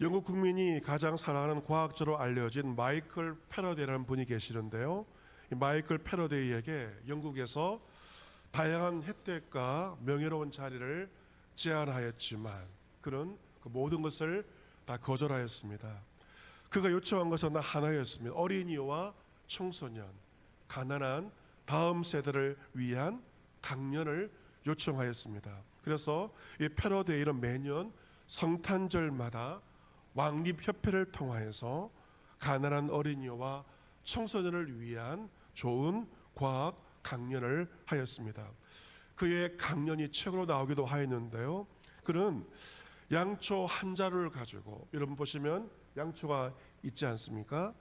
영국 국민이 가장 사랑하는 과학자로 알려진 마이클 패러데이라는 분이 계시는데요. 이 마이클 패러데이에게 영국에서 다양한 혜택과 명예로운 자리를 제안하였지만 그는 그 모든 것을 다 거절하였습니다. 그가 요청한 것은 하나였습니다. 어린이와 청소년, 가난한 다음 세대를 위한 강연을 요청하였습니다. 그래서 이 패러데이는 매년 성탄절마다 왕립협회를 통하여서 가난한 어린이와 청소년을 위한 좋은 과학 강연을 하였습니다. 그의 강연이 책으로 나오기도 하였는데요. 그는 양초 한 자루를 가지고, 여러분 보시면 양초가 있지 않습니까?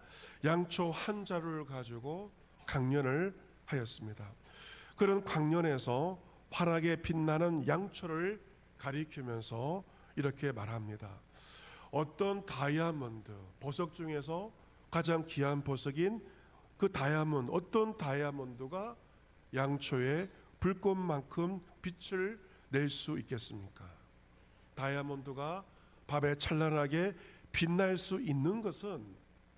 양초 한 자루를 가지고 강연을 하였습니다. 그런 강연에서 환하게 빛나는 양초를 가리키면서 이렇게 말합니다. 어떤 다이아몬드, 보석 중에서 가장 귀한 보석인 그 다이아몬드, 어떤 다이아몬드가 양초에 불꽃만큼 빛을 낼 수 있겠습니까? 다이아몬드가 밤에 찬란하게 빛날 수 있는 것은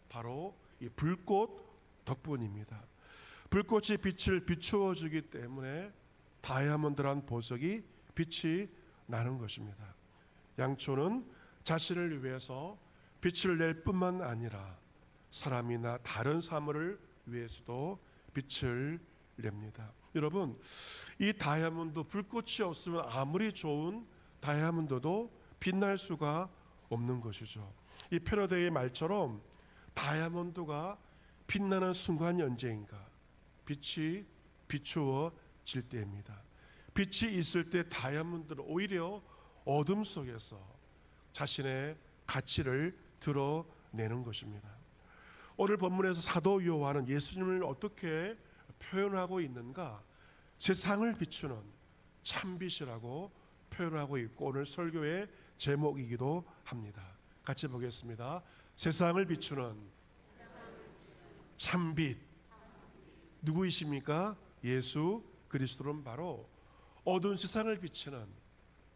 바로 이 불꽃 덕분입니다. 불꽃이 빛을 비추어 주기 때문에 다이아몬드란 보석이 빛이 나는 것입니다. 양초는 자신을 위해서 빛을 낼 뿐만 아니라 사람이나 다른 사물을 위해서도 빛을 냅니다. 여러분, 이 다이아몬드, 불꽃이 없으면 아무리 좋은 다이아몬드도 빛날 수가 없는 것이죠. 이 패러데이의 말처럼 다이아몬드가 빛나는 순간이 언제인가? 빛이 비추어질 때입니다. 빛이 있을 때 다이아몬드는 오히려 어둠 속에서 자신의 가치를 드러내는 것입니다. 오늘 본문에서 사도 요한은 예수님을 어떻게 표현하고 있는가? 세상을 비추는 참빛이라고 표현하고 있고, 오늘 설교의 제목이기도 합니다. 같이 보겠습니다. 세상을 비추는 참빛. 누구이십니까? 예수 그리스도는 바로 어두운 세상을 비추는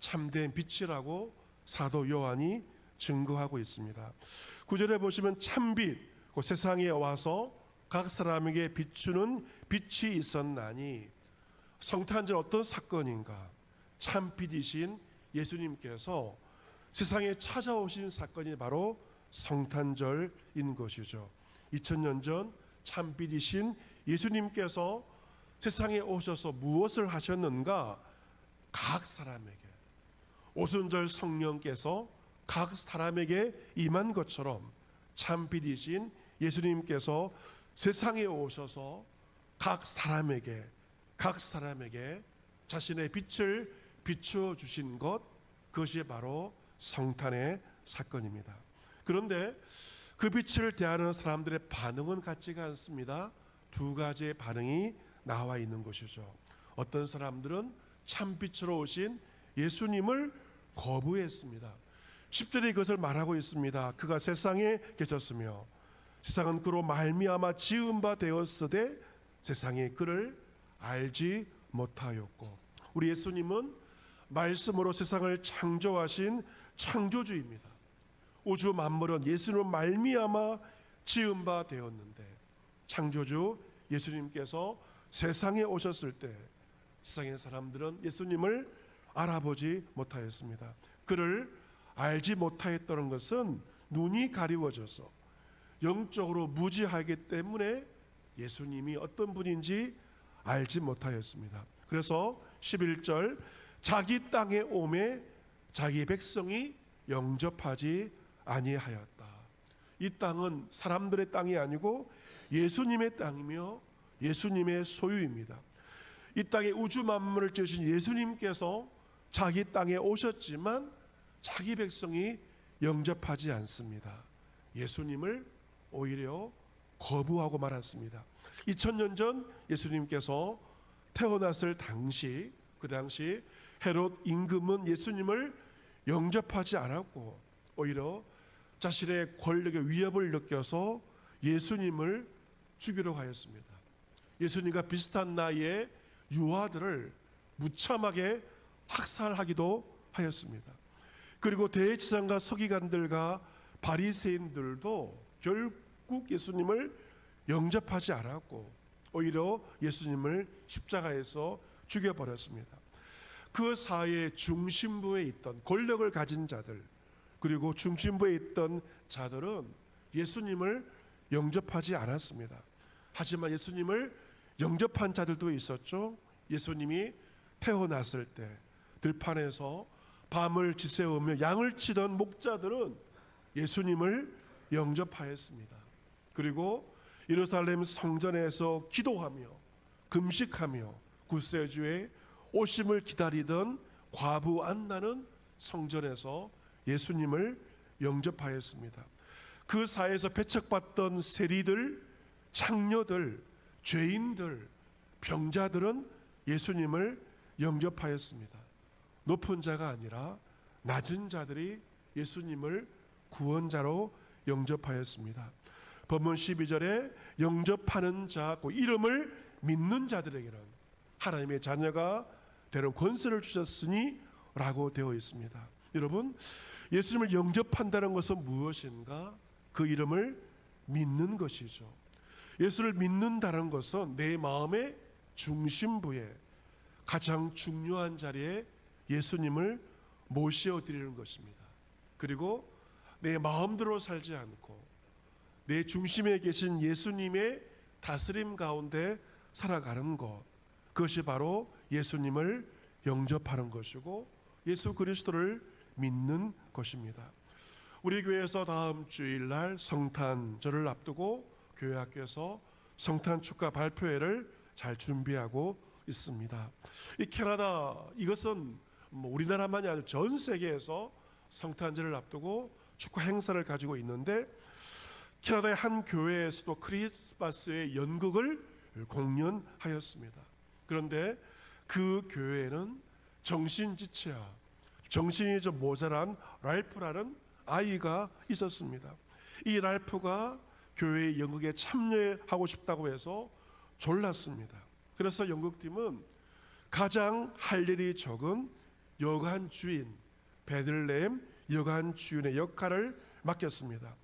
참된 빛이라고 사도 요한이 증거하고 있습니다. 9절에 보시면 참빛, 그 세상에 와서 각 사람에게 비추는 빛이 있었나니, 성탄절 어떤 사건인가? 참빛이신 예수님께서 세상에 찾아오신 사건이 바로 성탄절인 것이죠. 2000년 전 참빛이신 예수님께서 세상에 오셔서 무엇을 하셨는가? 각 사람에게, 오순절 성령께서 각 사람에게 임한 것처럼 참빛이신 예수님께서 세상에 오셔서 각 사람에게 자신의 빛을 비추어 주신 것, 그것이 바로 성탄의 사건입니다. 그런데 그 빛을 대하는 사람들의 반응은 같지가 않습니다. 두 가지의 반응이 나와 있는 것이죠. 어떤 사람들은 참빛으로 오신 예수님을 거부했습니다. 10절에 이것을 말하고 있습니다. 그가 세상에 계셨으며 세상은 그로 말미암아 지은 바 되었으되 세상이 그를 알지 못하였고. 우리 예수님은 말씀으로 세상을 창조하신 창조주입니다. 우주 만물은 예수님으로 말미암아 지은 바 되었는데, 창조주 예수님께서 세상에 오셨을 때 세상의 사람들은 예수님을 알아보지 못하였습니다. 그를 알지 못하였다는 것은 눈이 가리워져서 영적으로 무지하기 때문에 예수님이 어떤 분인지 알지 못하였습니다. 그래서 11절, 자기 땅에 오매 자기 백성이 영접하지 아니하였다. 이 땅은 사람들의 땅이 아니고 예수님의 땅이며 예수님의 소유입니다. 이 땅에 우주 만물을 지으신 예수님께서 자기 땅에 오셨지만 자기 백성이 영접하지 않습니다. 예수님을 오히려 거부하고 말았습니다. 2000년 전 예수님께서 태어났을 당시, 그 당시 헤롯 임금은 예수님을 영접하지 않았고 오히려 자신의 권력의 위협을 느껴서 예수님을 죽이려고 하였습니다. 예수님과 비슷한 나이의 유아들을 무참하게 학살하기도 하였습니다. 그리고 대제사장과 서기관들과 바리새인들도 결국 예수님을 영접하지 않았고 오히려 예수님을 십자가에서 죽여버렸습니다. 그 사회의 중심부에 있던 권력을 가진 자들, 그리고 중심부에 있던 자들은 예수님을 영접하지 않았습니다. 하지만 예수님을 영접한 자들도 있었죠. 예수님이 태어났을 때 들판에서 밤을 지새우며 양을 치던 목자들은 예수님을 영접하였습니다. 그리고 예루살렘 성전에서 기도하며 금식하며 구세주의 오심을 기다리던 과부 안나는 성전에서 예수님을 영접하였습니다. 그 사회에서 배척받던 세리들, 창녀들, 죄인들, 병자들은 예수님을 영접하였습니다. 높은 자가 아니라 낮은 자들이 예수님을 구원자로 영접하였습니다. 본문 12절에 영접하는 자, 그 이름을 믿는 자들에게는 하나님의 자녀가 되는 권세를 주셨으니 라고 되어 있습니다. 여러분, 예수님을 영접한다는 것은 무엇인가? 그 이름을 믿는 것이죠. 예수를 믿는다는 것은 내 마음의 중심부에 가장 중요한 자리에 예수님을 모셔드리는 것입니다. 그리고 내 마음대로 살지 않고 내 중심에 계신 예수님의 다스림 가운데 살아가는 것, 그것이 바로 예수님을 영접하는 것이고 예수 그리스도를 믿는 것입니다. 우리 교회에서 다음 주일날 성탄절을 앞두고 교회 학교에서 성탄 축가 발표회를 잘 준비하고 있습니다. 이 캐나다, 이것은 우리나라만이 아니라 전 세계에서 성탄절을 앞두고 축가 행사를 가지고 있는데, 캐나다의 한 교회에서도 크리스마스의 연극을 공연하였습니다. 그런데 그 교회에는 정신지체와 정신이 좀 모자란 랄프라는 아이가 있었습니다. 이 랄프가 교회의 연극에 참여하고 싶다고 해서 졸랐습니다. 그래서 연극팀은 가장 할 일이 적은 여관 주인, 베들레헴 여관 주인의 역할을 맡겼습니다.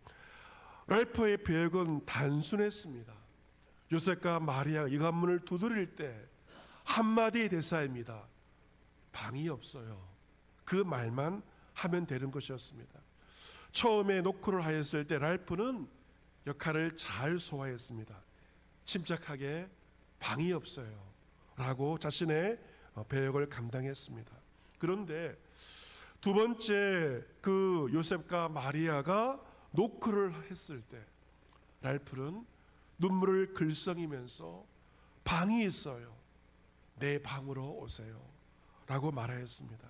랄프의 배역은 단순했습니다. 요셉과 마리아가 여관문을 두드릴 때 한마디 대사입니다. 방이 없어요. 그 말만 하면 되는 것이었습니다. 처음에 노크를 하였을 때 랄프는 역할을 잘 소화했습니다. 침착하게 방이 없어요 라고 자신의 배역을 감당했습니다. 그런데 두 번째 그 요셉과 마리아가 노크를 했을 때 랄프는 눈물을 글썽이면서 방이 있어요, 내 방으로 오세요 라고 말하였습니다.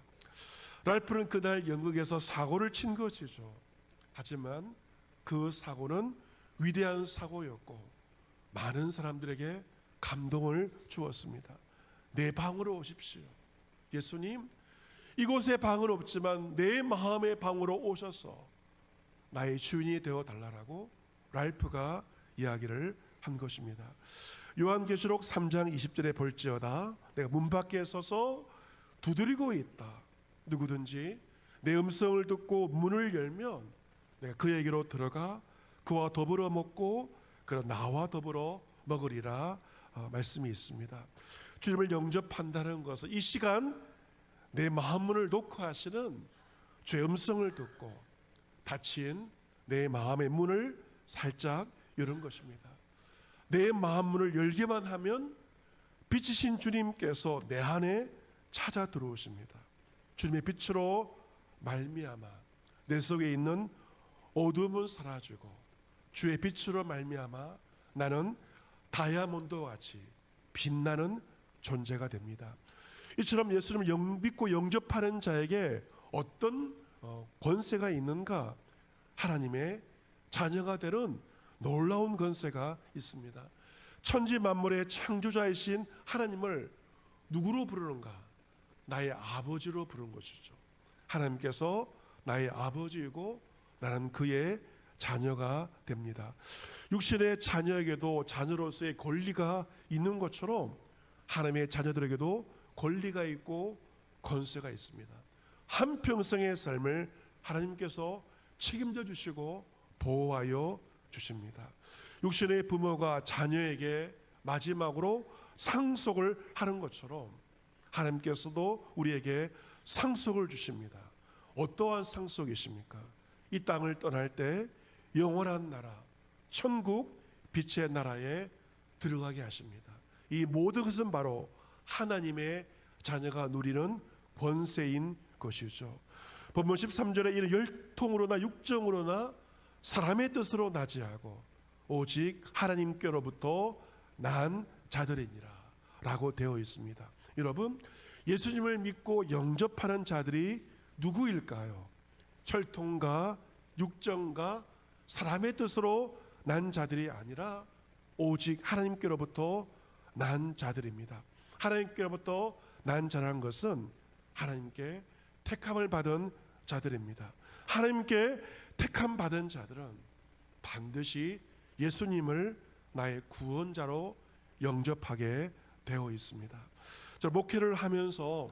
랄프는 그날 연극에서 사고를 친 것이죠. 하지만 그 사고는 위대한 사고였고 많은 사람들에게 감동을 주었습니다. 내 방으로 오십시오. 예수님, 이곳에 방은 없지만 내 마음의 방으로 오셔서 나의 주인이 되어 달라고 랄프가 이야기를 한 것입니다. 요한계시록 3장 20절에 볼지어다 내가 문 밖에 서서 두드리고 있다. 누구든지 내 음성을 듣고 문을 열면 내가 그에게로 들어가 그와 더불어 먹고 그는 나와 더불어 먹으리라 말씀이 있습니다. 주님을 영접한다는 것은 이 시간 내 마음 문을 놓고 하시는 주의 음성을 듣고 닫힌 내 마음의 문을 살짝 여는 것입니다. 내 마음 문을 열기만 하면 빛이신 주님께서 내 안에 찾아 들어오십니다. 주님의 빛으로 말미암아 내 속에 있는 어둠은 사라지고 주의 빛으로 말미암아 나는 다이아몬드와 같이 빛나는 존재가 됩니다. 이처럼 예수님을 믿고 영접하는 자에게 어떤 권세가 있는가? 하나님의 자녀가 되는 놀라운 권세가 있습니다. 천지 만물의 창조자이신 하나님을 누구로 부르는가? 나의 아버지로 부르는 것이죠. 하나님께서 나의 아버지이고 나는 그의 자녀가 됩니다. 육신의 자녀에게도 자녀로서의 권리가 있는 것처럼 하나님의 자녀들에게도 권리가 있고 권세가 있습니다. 한평생의 삶을 하나님께서 책임져 주시고 보호하여 주십니다. 육신의 부모가 자녀에게 마지막으로 상속을 하는 것처럼 하나님께서도 우리에게 상속을 주십니다. 어떠한 상속이십니까? 이 땅을 떠날 때 영원한 나라, 천국 빛의 나라에 들어가게 하십니다. 이 모든 것은 바로 하나님의 자녀가 누리는 권세인 것이죠. 본문 13절에 이는 혈통으로나 육정으로나 사람의 뜻으로 나지 하고 오직 하나님께로부터 난 자들이니라 라고 되어 있습니다. 여러분, 예수님을 믿고 영접하는 자들이 누구일까요? 혈통과 육정과 사람의 뜻으로 난 자들이 아니라 오직 하나님께로부터 난 자들입니다. 하나님께로부터 난 자라는 것은 하나님께 택함을 받은 자들입니다. 하나님께 택함 받은 자들은 반드시 예수님을 나의 구원자로 영접하게 되어 있습니다. 목회를 하면서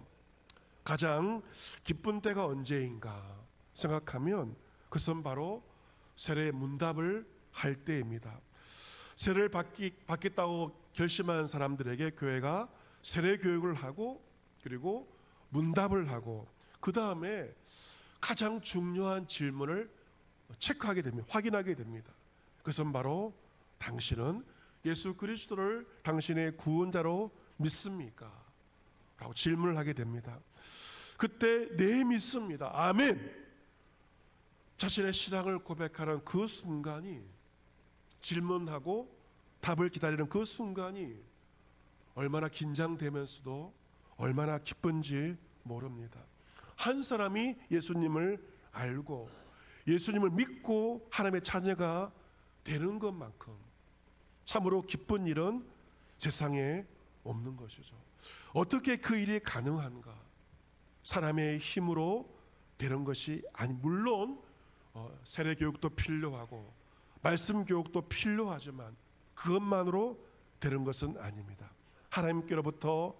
가장 기쁜 때가 언제인가 생각하면 그것은 바로 세례 문답을 할 때입니다. 세례를 받겠다고 결심한 사람들에게 교회가 세례 교육을 하고 그리고 문답을 하고 그 다음에 가장 중요한 질문을 체크하게 됩니다. 확인하게 됩니다. 그것은 바로 당신은 예수 그리스도를 당신의 구원자로 믿습니까? 라고 질문을 하게 됩니다. 그때 네 믿습니다. 아멘. 자신의 신앙을 고백하는 그 순간이, 질문하고 답을 기다리는 그 순간이 얼마나 긴장되면서도 얼마나 기쁜지 모릅니다. 한 사람이 예수님을 알고 예수님을 믿고 하나님의 자녀가 되는 것만큼 참으로 기쁜 일은 세상에 없는 것이죠. 어떻게 그 일이 가능한가? 사람의 힘으로 되는 것이 아니, 물론 세례 교육도 필요하고 말씀 교육도 필요하지만 그것만으로 되는 것은 아닙니다. 하나님께로부터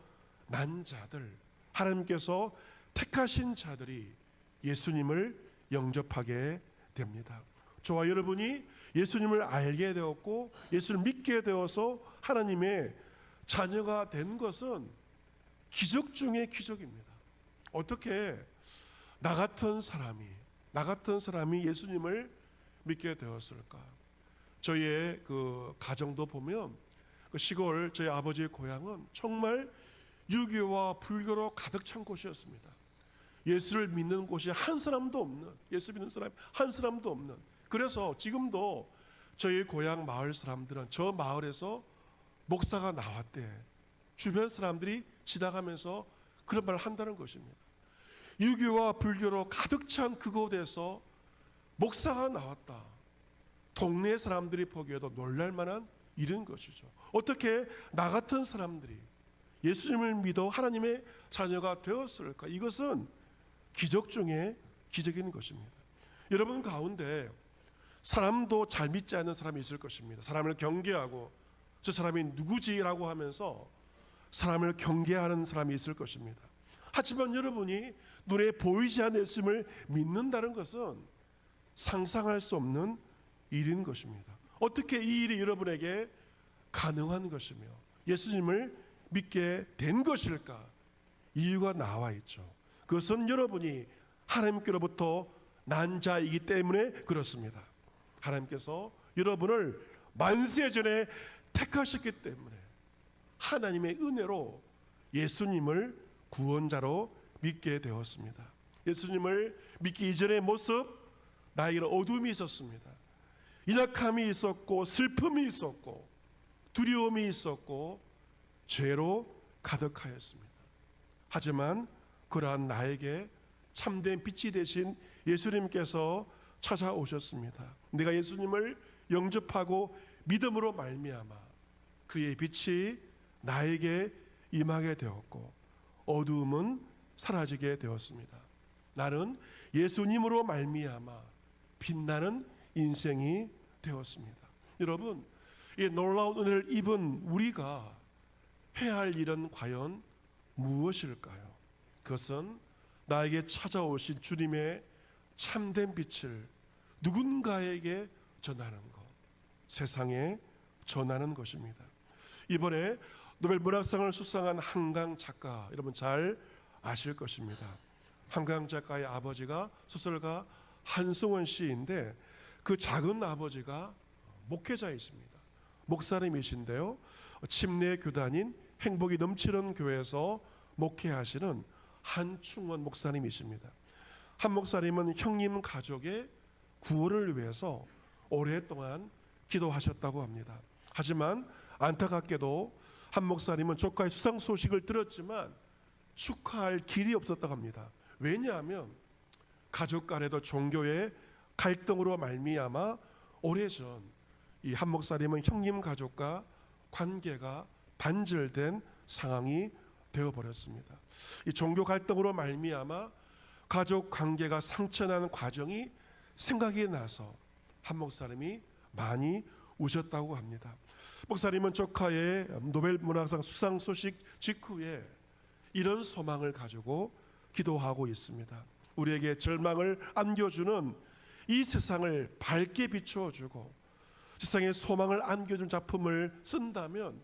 난 자들, 하나님께서 택하신 자들이 예수님을 영접하게 됩니다. 저와 여러분이 예수님을 알게 되었고 예수를 믿게 되어서 하나님의 자녀가 된 것은 기적 중의 기적입니다. 어떻게 나 같은 사람이 예수님을 믿게 되었을까? 저희의 그 가정도 보면 그 시골 저희 아버지의 고향은 정말 유교와 불교로 가득 찬 곳이었습니다. 예수를 믿는 곳이 한 사람도 없는, 예수 믿는 사람이 한 사람도 없는. 그래서 지금도 저희 고향 마을 사람들은 저 마을에서 목사가 나왔대, 주변 사람들이 지나가면서 그런 말을 한다는 것입니다. 유교와 불교로 가득 찬 그곳에서 목사가 나왔다. 동네 사람들이 보기에도 놀랄 만한 일인 것이죠. 어떻게 나 같은 사람들이 예수님을 믿어 하나님의 자녀가 되었을까? 이것은 기적 중에 기적인 것입니다. 여러분 가운데 사람도 잘 믿지 않는 사람이 있을 것입니다. 사람을 경계하고 저 사람이 누구지라고 하면서 사람을 경계하는 사람이 있을 것입니다. 하지만 여러분이 눈에 보이지 않는 예수님을 믿는다는 것은 상상할 수 없는 일인 것입니다. 어떻게 이 일이 여러분에게 가능한 것이며 예수님을 믿게 된 것일까? 이유가 나와 있죠. 그것은 여러분이 하나님께로부터 난 자이기 때문에 그렇습니다. 하나님께서 여러분을 만세 전에 택하셨기 때문에 하나님의 은혜로 예수님을 구원자로 믿게 되었습니다. 예수님을 믿기 이전의 모습, 나에게는 어둠이 있었습니다. 연약함이 있었고 슬픔이 있었고 두려움이 있었고 죄로 가득하였습니다. 하지만 그러한 나에게 참된 빛이 되신 예수님께서 찾아오셨습니다. 내가 예수님을 영접하고 믿음으로 말미암아 그의 빛이 나에게 임하게 되었고 어두움은 사라지게 되었습니다. 나는 예수님으로 말미암아 빛나는 인생이 되었습니다. 여러분, 이 놀라운 은혜를 입은 우리가 해야 할 일은 과연 무엇일까요? 그것은 나에게 찾아오신 주님의 참된 빛을 누군가에게 전하는 것, 세상에 전하는 것입니다. 이번에 노벨 문학상을 수상한 한강 작가, 여러분 잘 아실 것입니다. 한강 작가의 아버지가 소설가 한승원 씨인데, 그 작은 아버지가 목회자이십니다. 목사님이신데요, 침례 교단인 행복이 넘치는 교회에서 목회하시는 한충원 목사님이십니다. 한 목사님은 형님 가족의 구원을 위해서 오랫동안 기도하셨다고 합니다. 하지만 안타깝게도 한 목사님은 조카의 수상 소식을 들었지만 축하할 길이 없었다고 합니다. 왜냐하면 가족 간에도 종교의 갈등으로 말미암아 오래전 이 한 목사님은 형님 가족과 관계가 단절된 상황이 되어버렸습니다. 이 종교 갈등으로 말미암아 가족 관계가 상처나는 과정이 생각이 나서 한 목사님이 많이 우셨다고 합니다. 목사님은 조카의 노벨 문학상 수상 소식 직후에 이런 소망을 가지고 기도하고 있습니다. 우리에게 절망을 안겨주는 이 세상을 밝게 비추어주고 세상에 소망을 안겨준 작품을 쓴다면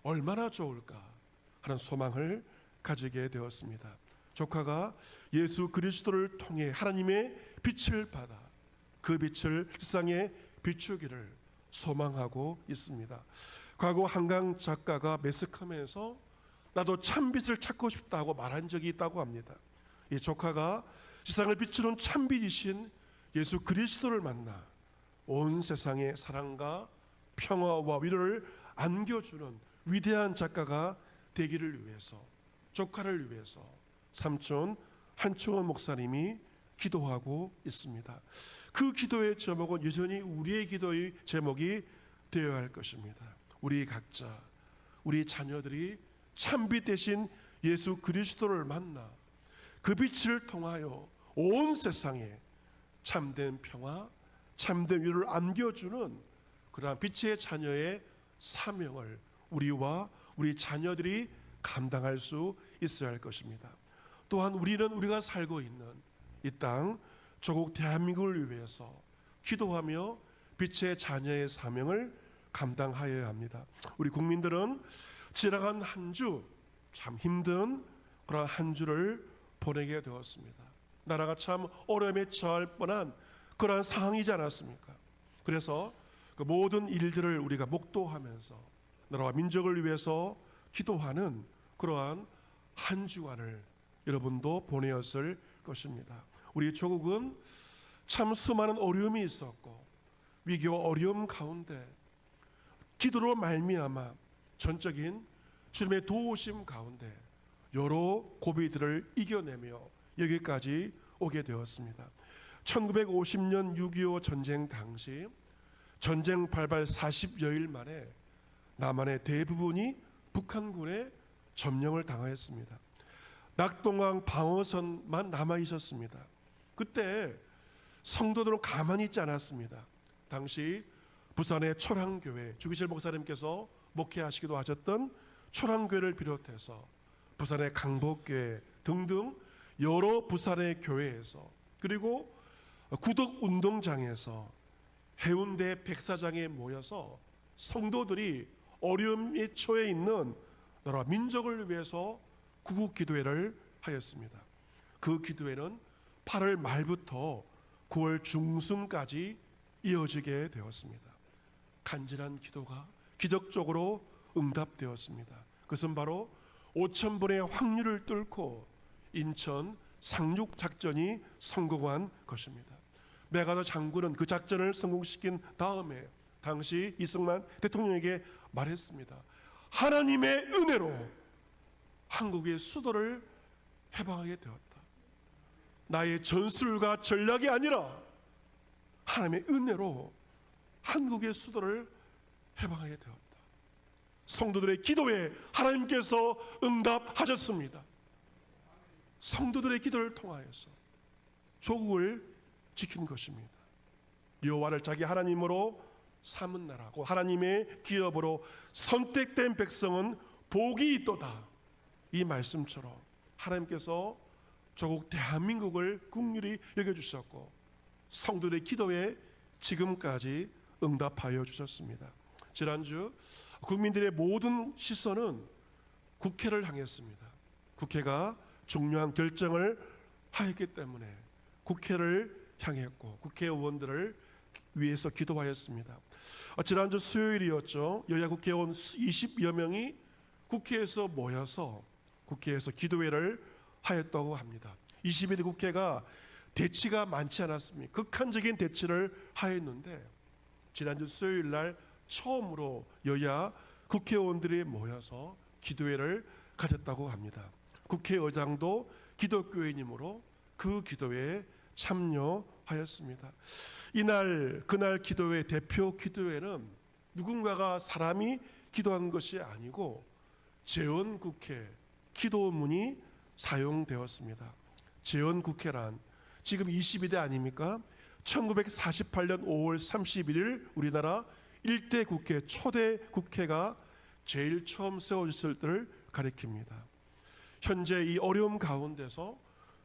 얼마나 좋을까 하는 소망을 가지게 되었습니다. 조카가 예수 그리스도를 통해 하나님의 빛을 받아 그 빛을 세상에 비추기를 소망하고 있습니다. 과거 한강 작가가 매스컴에서 나도 참빛을 찾고 싶다고 말한 적이 있다고 합니다. 이 조카가 세상을 비추는 참빛이신 예수 그리스도를 만나 온 세상에 사랑과 평화와 위로를 안겨주는 위대한 작가가 되기를 위해서, 조카를 위해서 삼촌 한충원 목사님이 기도하고 있습니다. 그 기도의 제목은 여전히 우리의 기도의 제목이 되어야 할 것입니다. 우리 각자, 우리 자녀들이 참빛 대신 예수 그리스도를 만나 그 빛을 통하여 온 세상에 참된 평화, 참된 위로를 안겨주는 그러한 빛의 자녀의 사명을 우리와 우리 자녀들이 감당할 수 있어야 할 것입니다. 또한 우리가 살고 있는 이 땅 조국 대한민국을 위해서 기도하며 빛의 자녀의 사명을 감당하여야 합니다. 우리 국민들은 지나간 한 주 참 힘든 그런 한 주를 보내게 되었습니다. 나라가 참 어려움에 처할 뻔한 그러한 상황이지 않았습니까? 그래서 그 모든 일들을 우리가 목도하면서 나라와 민족을 위해서 기도하는 그러한 한 주간을 여러분도 보내었을 것입니다. 우리 조국은 참 수많은 어려움이 있었고 위기와 어려움 가운데 기도로 말미암아 전적인 주님의 도우심 가운데 여러 고비들을 이겨내며 여기까지 오게 되었습니다. 1950년 6.25 전쟁 당시 전쟁 발발 40여일 만에 남한의 대부분이 북한군의 점령을 당하였습니다. 낙동강 방어선만 남아 있었습니다. 그때 성도들은 가만히 있지 않았습니다. 당시 부산의 초랑교회 주기실 목사님께서 목회하시기도 하셨던 초랑교회를 비롯해서 부산의 강복교회 등등 여러 부산의 교회에서, 그리고 구덕운동장에서, 해운대 백사장에 모여서 성도들이 어려움에 처해 있는 나라 민족을 위해서 구국기도회를 하였습니다. 그 기도회는 8월 말부터 9월 중순까지 이어지게 되었습니다. 간절한 기도가 기적적으로 응답되었습니다. 그것은 바로 5,000분의 확률을 뚫고 인천 상륙작전이 성공한 것입니다. 메가더 장군은 그 작전을 성공시킨 다음에 당시 이승만 대통령에게 말했습니다. 하나님의 은혜로 한국의 수도를 해방하게 되었다. 나의 전술과 전략이 아니라 하나님의 은혜로 한국의 수도를 해방하게 되었다. 성도들의 기도에 하나님께서 응답하셨습니다. 성도들의 기도를 통하여서 조국을 지킨 것입니다. 여호와를 자기 하나님으로 삼은 나라고 하나님의 기업으로 선택된 백성은 복이 있도다. 이 말씀처럼 하나님께서 조국 대한민국을 긍휼히 여겨주셨고 성도들의 기도에 지금까지 응답하여 주셨습니다. 지난주 국민들의 모든 시선은 국회를 향했습니다. 국회가 중요한 결정을 하였기 때문에 국회를 향했고 국회의원들을 위해서 기도하였습니다. 지난주 수요일이었죠. 여야 국회의원 20여 명이 국회에서 모여서 국회에서 기도회를 하였다고 합니다. 21대 국회가 대치가 많지 않았습니까? 극한적인 대치를 하였는데 지난주 수요일 날 처음으로 여야 국회의원들이 모여서 기도회를 가졌다고 합니다. 국회의장도 기독교인이므로 그 기도회에 참여하였습니다. 그날 기도회 대표 기도회는 누군가가 사람이 기도한 것이 아니고 재헌국회 기도문이 사용되었습니다. 재헌국회란 지금 22대 아닙니까? 1948년 5월 31일 우리나라 1대 국회 초대 국회가 제일 처음 세워졌을 때를 가리킵니다. 현재 이 어려움 가운데서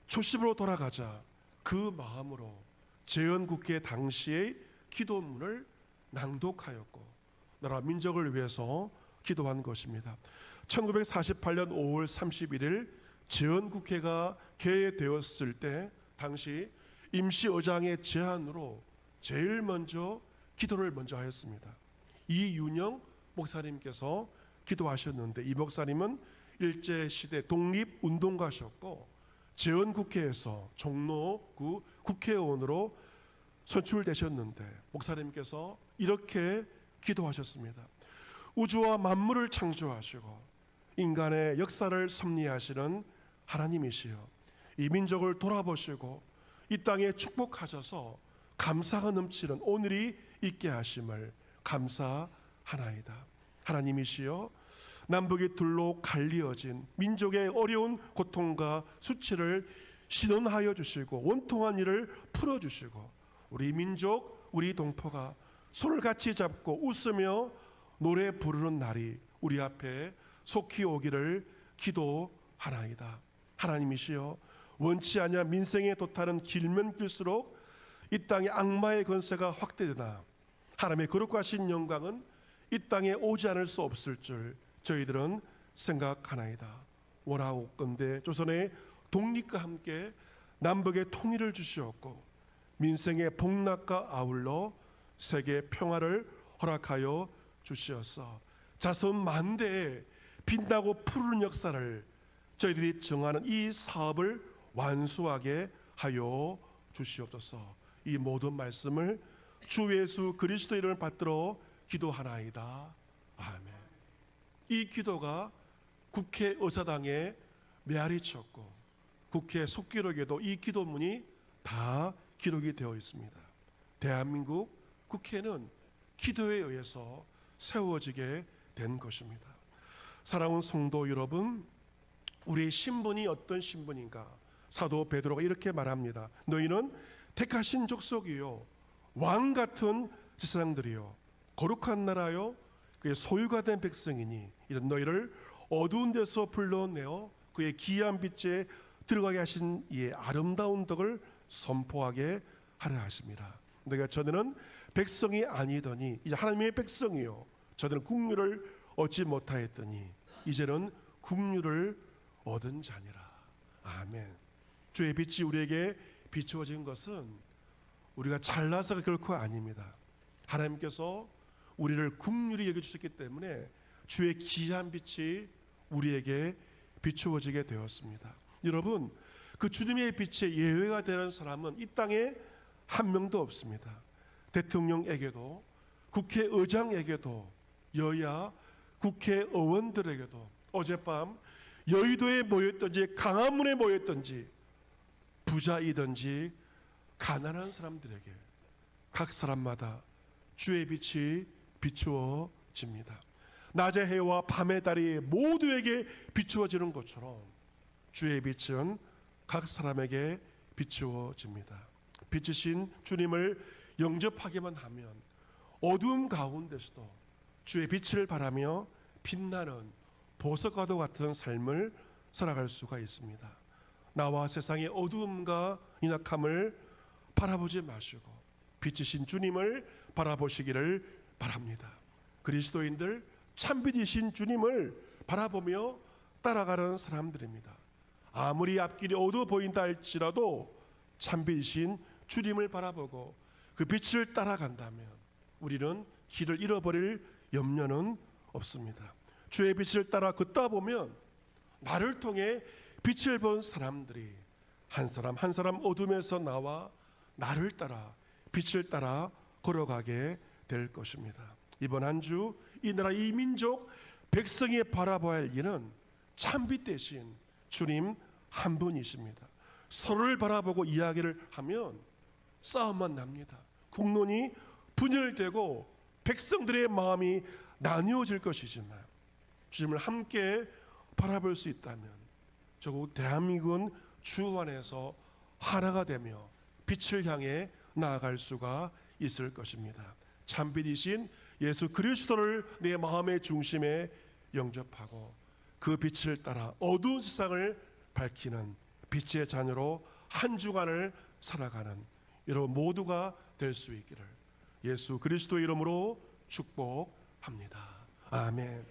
초심으로 돌아가자 그 마음으로 재헌국회 당시의 기도문을 낭독하였고 나라 민족을 위해서 기도한 것입니다. 1948년 5월 31일 재헌국회가 개회되었을 때 당시 임시의장의 제안으로 제일 먼저 기도를 먼저 하였습니다. 이윤영 목사님께서 기도하셨는데 이 목사님은 일제시대 독립운동가셨고 재헌국회에서 종로구 국회의원으로 선출되셨는데 목사님께서 이렇게 기도하셨습니다. 우주와 만물을 창조하시고 인간의 역사를 섭리하시는 하나님이시여 이 민족을 돌아보시고 이 땅에 축복하셔서 감사가 넘치는 오늘이 있게 하심을 감사하나이다. 하나님이시여 남북이 둘로 갈리어진 민족의 어려운 고통과 수치를 신원하여 주시고 원통한 일을 풀어주시고 우리 민족 우리 동포가 손을 같이 잡고 웃으며 노래 부르는 날이 우리 앞에 속히 오기를 기도하나이다. 하나님이시여 원치 않냐 민생에 도타는 길면 길수록 이 땅에 악마의 권세가 확대되나 하나님의 거룩하신 영광은 이 땅에 오지 않을 수 없을 줄 저희들은 생각하나이다. 원하옵건대 조선의 독립과 함께 남북의 통일을 주시옵고 민생의 복락과 아울러 세계 평화를 허락하여 주시옵소서. 자손 만대에 빛나고 푸르는 역사를 저희들이 정하는 이 사업을 완수하게 하여 주시옵소서. 이 모든 말씀을 주 예수 그리스도의 이름을 받들어 기도하나이다. 아멘. 이 기도가 국회의사당에 메아리 쳤고 국회 속기록에도 이 기도문이 다 기록이 되어 있습니다. 대한민국 국회는 기도에 의해서 세워지게 된 것입니다. 사랑하는 성도 여러분, 우리의 신분이 어떤 신분인가? 사도 베드로가 이렇게 말합니다. 너희는 택하신 족속이요 왕 같은 제사장들이요 거룩한 나라요 그의 소유가 된 백성이니 이런 너희를 어두운 데서 불러내어 그의 기이한 빛에 들어가게 하신 이의 아름다운 덕을 선포하게 하려 하십니다. 내가 전에는 백성이 아니더니 이제 하나님의 백성이요 저들은 국류를 얻지 못하였더니 이제는 국류를 얻은 자니라. 아멘. 주의 빛이 우리에게 비추어진 것은 우리가 잘나서가 결코 아닙니다. 하나님께서 우리를 국률이 여겨주셨기 때문에 주의 귀한 빛이 우리에게 비추어지게 되었습니다. 여러분, 그 주님의 빛에 예외가 되는 사람은 이 땅에 한 명도 없습니다. 대통령에게도 국회의장에게도 여야 국회의원들에게도 어젯밤 여의도에 모였든지 강화문에 모였든지 부자이든지 가난한 사람들에게 각 사람마다 주의 빛이 비추어집니다. 낮의 해와 밤의 달이 모두에게 비추어지는 것처럼 주의 빛은 각 사람에게 비추어집니다. 빛이신 주님을 영접하기만 하면 어두움 가운데서도 주의 빛을 바라며 빛나는 보석과도 같은 삶을 살아갈 수가 있습니다. 나와 세상의 어두움과 인악함을 바라보지 마시고 빛이신 주님을 바라보시기를 바랍니다. 그리스도인들 참빛이신 주님을 바라보며 따라가는 사람들입니다. 아무리 앞길이 어두워 보인다 할지라도 참빛이신 주님을 바라보고 그 빛을 따라간다면 우리는 길을 잃어버릴 염려는 없습니다. 주의 빛을 따라 걷다 보면 나를 통해 빛을 본 사람들이 한 사람 한 사람 어둠에서 나와 나를 따라 빛을 따라 걸어가게 될 것입니다. 이번 한 주 이 나라 이 민족 백성이 바라봐야 할 이는 참빛 대신 주님 한 분이십니다. 서로를 바라보고 이야기를 하면 싸움만 납니다. 국론이 분열되고 백성들의 마음이 나뉘어질 것이지만 주님을 함께 바라볼 수 있다면 저국 대한민국은 주 안에서 하나가 되며 빛을 향해 나아갈 수가 있을 것입니다. 참빛이신 예수 그리스도를 내 마음의 중심에 영접하고 그 빛을 따라 어두운 세상을 밝히는 빛의 자녀로 한 주간을 살아가는 여러분 모두가 될 수 있기를 예수 그리스도 이름으로 축복합니다. 아멘.